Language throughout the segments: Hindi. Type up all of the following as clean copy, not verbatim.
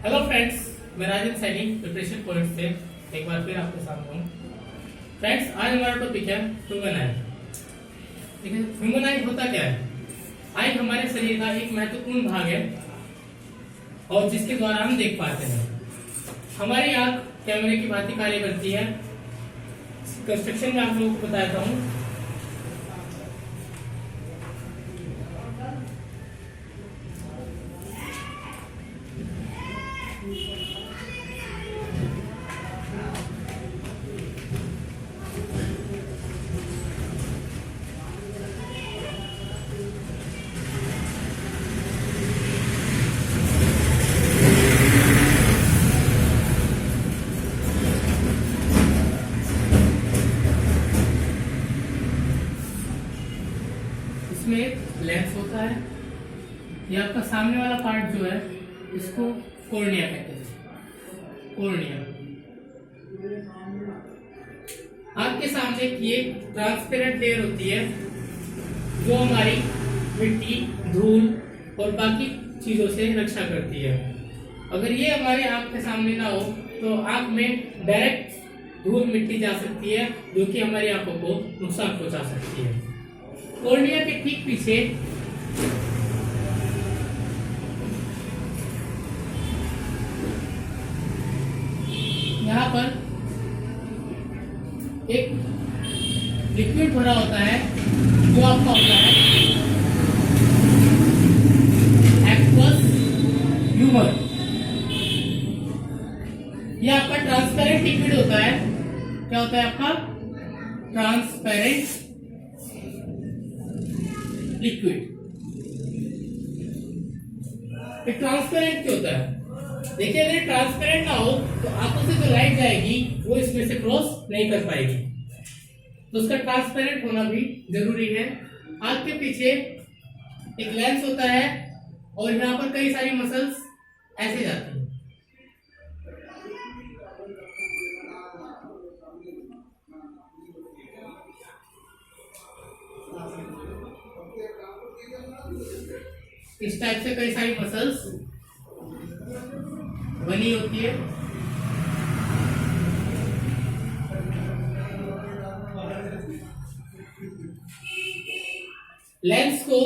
हेलो फ्रेंड्स, मैं राजन सैनी प्रिपरेशन पॉइंट से एक बार फिर आपके सामने हूँ। फ्रेंड्स, आज हमारा टॉपिक है ह्यूमन आई। ठीक है, ह्यूमन आई होता क्या है? आई हमारे शरीर का एक महत्वपूर्ण भाग है और जिसके द्वारा हम देख पाते हैं। हमारी आंख कैमरे की भांति कार्य करती है। कंस्ट्रक्शन में आप लोगों को बताता हूँ। इसमें एक लेंस होता है। ये आपका सामने वाला पार्ट जो है इसको कॉर्निया कहते हैं। कॉर्निया आपके सामने की एक ट्रांसपेरेंट लेयर होती है जो हमारी मिट्टी, धूल और बाकी चीजों से रक्षा करती है। अगर ये हमारे आंख के सामने ना हो तो आंख में डायरेक्ट धूल, मिट्टी जा सकती है जो कि हमारी आंखों को नुकसान पहुंचा सकती है। कॉर्निया के ठीक पीछे यहाँ पर एक लिक्विड भरा होता है जो आपका होता है एक्वस ह्यूमर। यह आपका ट्रांसपेरेंट लिक्विड होता है। क्या होता है आपका? Transparent liquid. ट्रांसपेरेंट क्यों होता है? देखिए, अगर ट्रांसपेरेंट ना हो तो आंखों से जो लाइट जाएगी वो इसमें से क्रॉस नहीं कर पाएगी, तो उसका ट्रांसपेरेंट होना भी जरूरी है। आंख के पीछे एक लेंस होता है और यहाँ पर कई सारी मसल्स ऐसे जाती हैं। इस टाइप से कई सारी मसल्स बनी होती है। लेंस को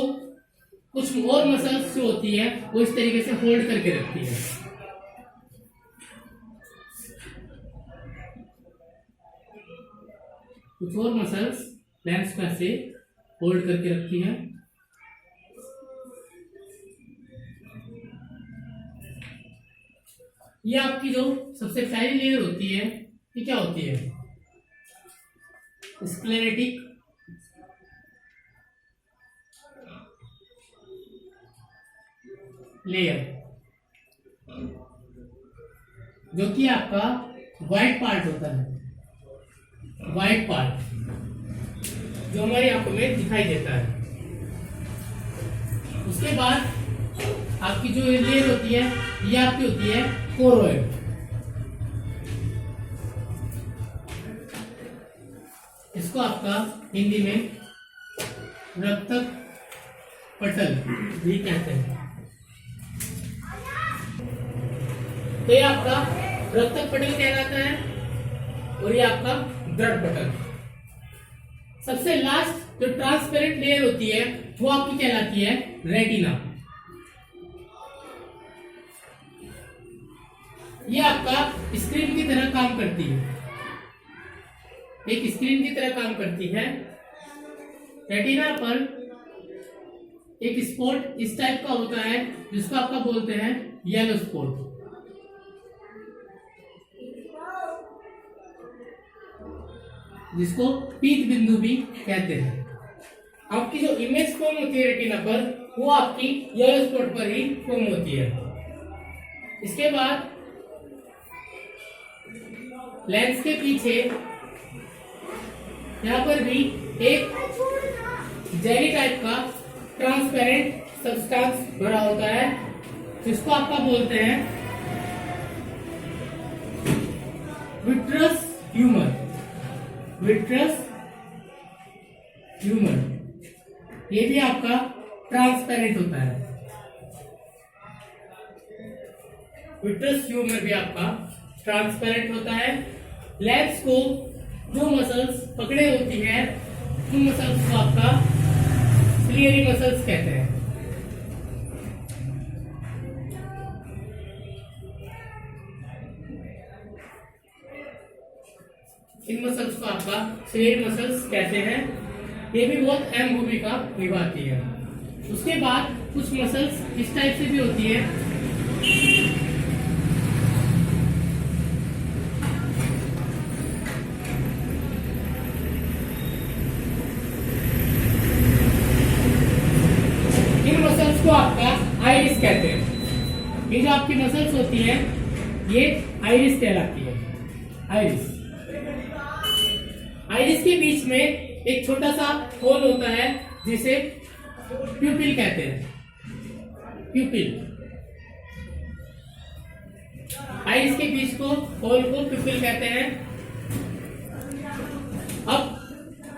कुछ और मसल्स जो होती है वो इस तरीके से होल्ड करके रखती है। कुछ और मसल्स लेंस को ऐसे होल्ड करके रखती है। ये आपकी जो सबसे पहली लेयर होती है ये क्या होती है? स्क्लेरेटिक लेयर, जो कि आपका व्हाइट पार्ट होता है। व्हाइट पार्ट जो हमारी आंखों में दिखाई देता है। उसके बाद आपकी जो लेयर होती है ये आपकी होती है कोरोइड। इसको आपका हिंदी में रक्तक पटल भी कहते हैं। तो ये आपका रक्तक पटल कहलाता है और ये आपका ब्लड पटल। सबसे लास्ट जो ट्रांसपेरेंट लेयर होती है वो आपकी कहलाती है रेटिना। ये आपका स्क्रीन की तरह काम करती है। एक स्क्रीन की तरह काम करती है। रेटिना पर एक स्पॉट इस टाइप का होता है जिसको आपका बोलते हैं येलो स्पॉट। जिसको पीत बिंदु भी कहते हैं। आपकी जो इमेज फॉर्म होती है रेटिना पर वो आपकी येलो स्पॉट पर ही फॉर्म होती है। इसके बाद लेंस के पीछे यहां पर भी एक जेली टाइप का ट्रांसपेरेंट सब्सटेंस भरा होता है जिसको आपका बोलते हैं विट्रस ह्यूमर। विट्रस ह्यूमर ये भी आपका ट्रांसपेरेंट होता है। विट्रस ट्यूमर भी आपका ट्रांसपेरेंट होता है। लेंस को जो मसल्स पकड़े होती है उन मसल्स को आपका सिलियरी मसल्स कहते हैं। इन मसल्स को आपका सिलियरी मसल्स कहते हैं। ये भी बहुत अहम भूमिका निभाती है। उसके बाद कुछ मसल्स इस टाइप से भी होती है, इन मसल्स को आपका आइरिस कहते हैं। ये जो आपकी मसल्स होती है ये आइरिस कहलाती है। आइरिस, आइरिस के बीच में एक छोटा सा होल होता है जिसे प्यूपिल कहते हैं। प्यूपिल, आइरिस के बीच को होल को प्यूपिल कहते हैं। अब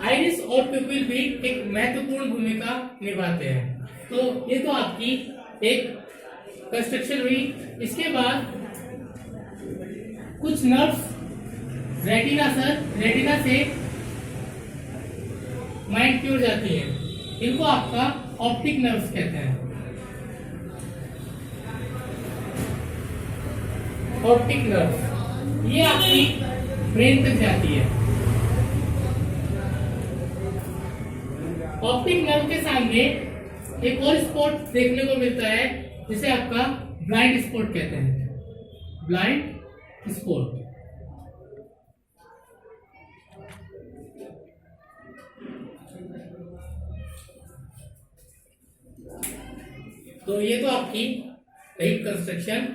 आइरिस और प्यूपिल भी एक महत्वपूर्ण भूमिका निभाते हैं। तो ये तो आपकी एक कंस्ट्रक्शन हुई। इसके बाद कुछ नर्व्स रेटिना से माइंड की ओर जाती है, इनको आपका ऑप्टिक नर्व्स कहते हैं। ऑप्टिक नर्व्स ये आपकी ब्रेन तक जाती है। ऑप्टिक नर्व के सामने एक और स्पॉट देखने को मिलता है जिसे आपका ब्लाइंड स्पॉट कहते हैं। ब्लाइंड स्पॉट, तो ये तो आपकी एक कंस्ट्रक्शन।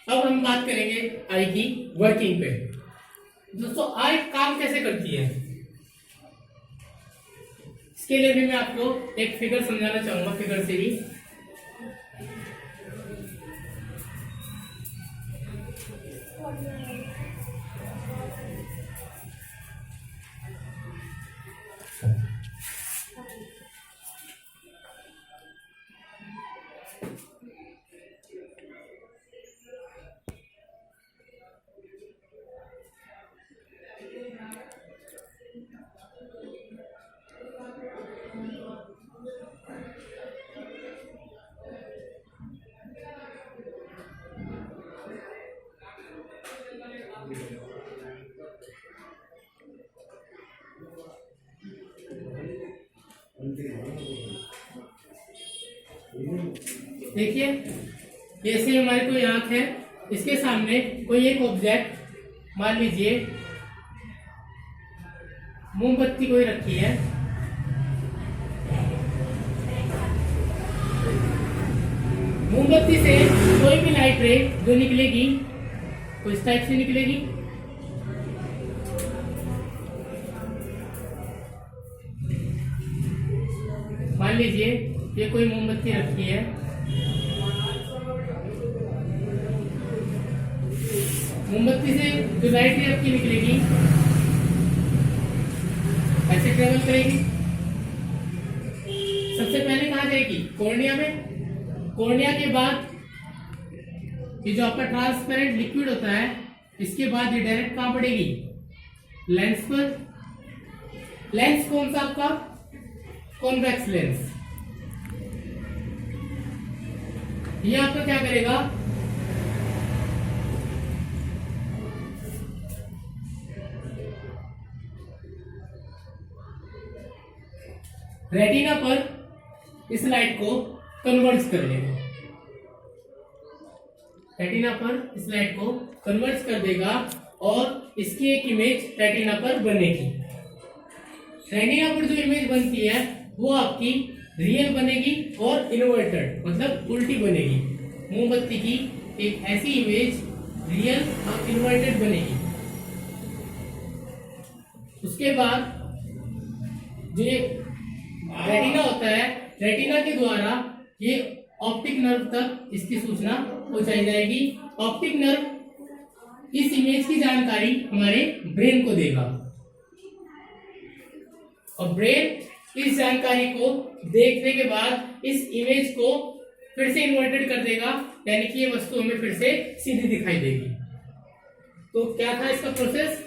अब हम बात करेंगे आई की वर्किंग पे। दोस्तों आई काम कैसे करती है, इसके लिए भी मैं आपको एक फिगर समझाना चाहूंगा, फिगर से भी। देखिए जैसे हमारी कोई आंख है, इसके सामने कोई एक ऑब्जेक्ट, मान लीजिए मोमबत्ती कोई रखी है, मोमबत्ती से कोई भी लाइट रे जो निकलेगी वो इस टाइप से निकलेगी। मान लीजिए ये कोई मोमबत्ती रखी है, मोमबत्ती से जो लाइट रे आपकी निकलेगी ऐसे ट्रेवल करेगी। सबसे पहले कहाँ जाएगी, कॉर्निया में। कॉर्निया के बाद ये जो आपका ट्रांसपेरेंट लिक्विड होता है, इसके बाद ये डायरेक्ट कहाँ पड़ेगी, लेंस पर। लेंस कौन सा आपका, कॉन्वेक्स लेंस। ये आपका क्या करेगा, रेटिना पर इस लाइट को कन्वर्ज कर लेगा। रेटिना पर इस लाइट को कन्वर्ज कर देगा और इसकी एक इमेज रेटिना पर बनेगी। रेटिना पर जो इमेज बनती है वो आपकी रियल बनेगी और इन्वर्टेड मतलब उल्टी बनेगी। मोमबत्ती की एक ऐसी इमेज रियल और इन्वर्टेड बनेगी। उसके बाद जो ये रेटिना होता है, रेटिना के द्वारा ये ऑप्टिक नर्व तक इसकी सूचना पहुंचाई जाएगी। ऑप्टिक नर्व इस इमेज की जानकारी हमारे ब्रेन को देगा और ब्रेन इस जानकारी को देखने के बाद इस इमेज को फिर से इन्वर्टेड कर देगा यानी कि ये वस्तु हमें फिर से सीधी दिखाई देगी। तो क्या था इसका प्रोसेस,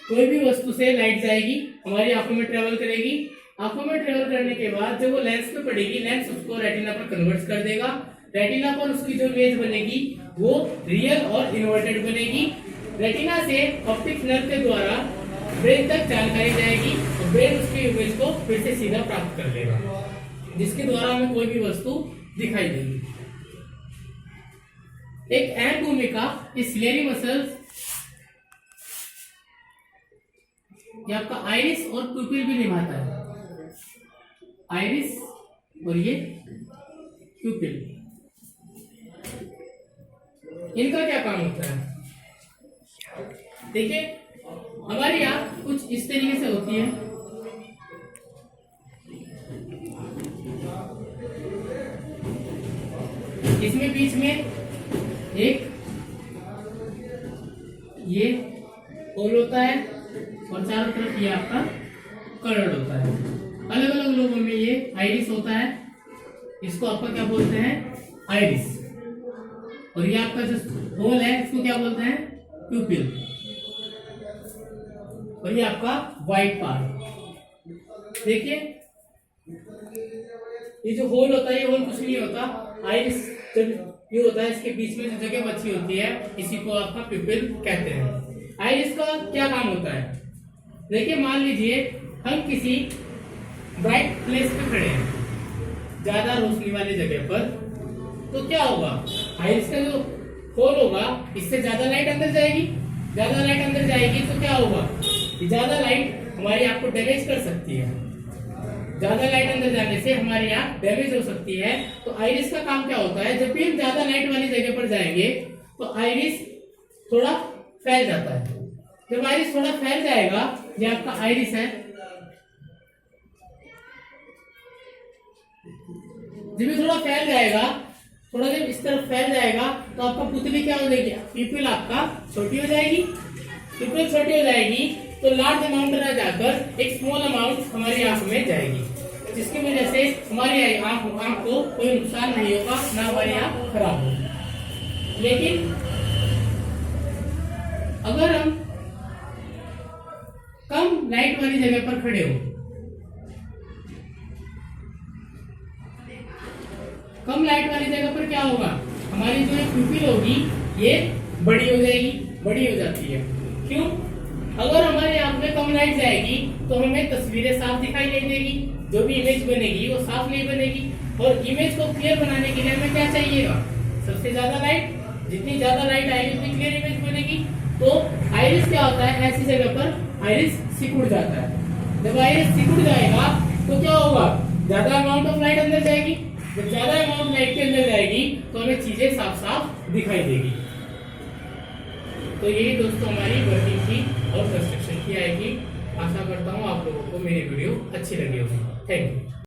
कोई भी वस्तु से लाइट जाएगी, हमारी आंखों में ट्रेवल करेगी, आंखों में ट्रेवल करने के बाद जब वो लेंस पे पड़ेगी, लेंस उसको रेटिना पर कन्वर्ट कर देगा, रेटिना पर उसकी जो इमेज बनेगी वो रियल और इन्वर्टेड बनेगी। रेटिना से ऑप्टिक नर्व के द्वारा ब्रेन तक जानकारी जाएगी और ब्रेन उसकी इमेज को फिर से सीधा प्राप्त कर लेगा, जिसके द्वारा हमें कोई भी वस्तु दिखाई देगी। एक अहम भूमिका इस सिलेरी मसल, ये आपका आइरिस और प्यूपिल भी निभाता है। आइरिस और ये प्यूपिल, इनका क्या काम होता है? देखिए हमारी आंख कुछ इस तरीके से होती है, इसमें बीच में एक ये होल होता है और चारों तरफ ये आपका कर्ड होता है। अलग अलग लोगों में ये आइरिस होता है, इसको आपका क्या बोलते हैं? आइरिस। और ये आपका जो होल है इसको क्या बोलते हैं? प्यूपिल। और ये आपका वाइट पार्ट। देखिए ये जो होल होता है, ये होल कुछ नहीं होता, आइरिस जब ये होता है इसके बीच में जो जगह बची होती है इसी को आपका प्यूपिल कहते हैं। आइरिस का क्या काम होता है? देखिए मान लीजिए हम किसी ब्राइट प्लेस पे खड़े हैं, ज्यादा रोशनी वाली जगह पर, तो क्या होगा? आइरिस का जो होल होगा इससे ज्यादा लाइट अंदर जाएगी, ज्यादा लाइट अंदर जाएगी तो क्या होगा? ज्यादा लाइट हमारी आंख को डैमेज कर सकती है, ज्यादा लाइट अंदर जाने से हमारी आंख डैमेज हो सकती है। तो आइरिस का काम क्या होता है? जब भी हम ज्यादा लाइट वाली जगह पर जाएंगे तो आइरिस थोड़ा फैल जाता है। जब आइरिस थोड़ा फैल जाएगा, ये आपका आइरिस है, जब भी थोड़ा फैल जाएगा, थोड़ा जब इस तरफ फैल जाएगा तो आपका पुतली क्या हो जाएगी? प्यूपिल आपका छोटी हो जाएगी। प्यूपिल छोटी हो जाएगी तो लार्ज अमाउंट ना जाकर एक स्मॉल अमाउंट हमारी आंख में जाएगी, जिसकी वजह से हमारी आंख को कोई नुकसान नहीं होगा, ना हमारी आंख खराब होगी। लेकिन अगर हम कम लाइट वाली जगह पर खड़े हो, कम लाइट वाली जगह पर क्या होगा? हमारी जो प्यूपिल होगी ये बड़ी हो जाएगी, बड़ी हो जाती है। क्यों? अगर हमारी आंख में कम लाइट जाएगी तो हमें तस्वीरें साफ दिखाई नहीं देगी, जो भी इमेज बनेगी वो साफ नहीं बनेगी। और इमेज को क्लियर बनाने के लिए हमें क्या चाहिएगा? सबसे ज्यादा लाइट। जितनी ज्यादा लाइट आएगी उतनी क्लियर इमेज बनेगी। तो आइरिस क्या होता है? ऐसी जगह पर आइरिस सिकुड़ जाता है। जब आइरिस सिकुड़ जाएगा तो क्या होगा? ज्यादा अमाउंट ऑफ लाइट अंदर जाएगी। जब ज्यादा अमाउंट लाइट के अंदर जाएगी तो हमें चीजें साफ साफ दिखाई देगी। तो यही दोस्तों हमारी वर्किंग की और कंस्ट्रक्शन की आएगी। आशा करता हूँ आप लोगों को मेरी वीडियो अच्छी लगी होगी। Thank you.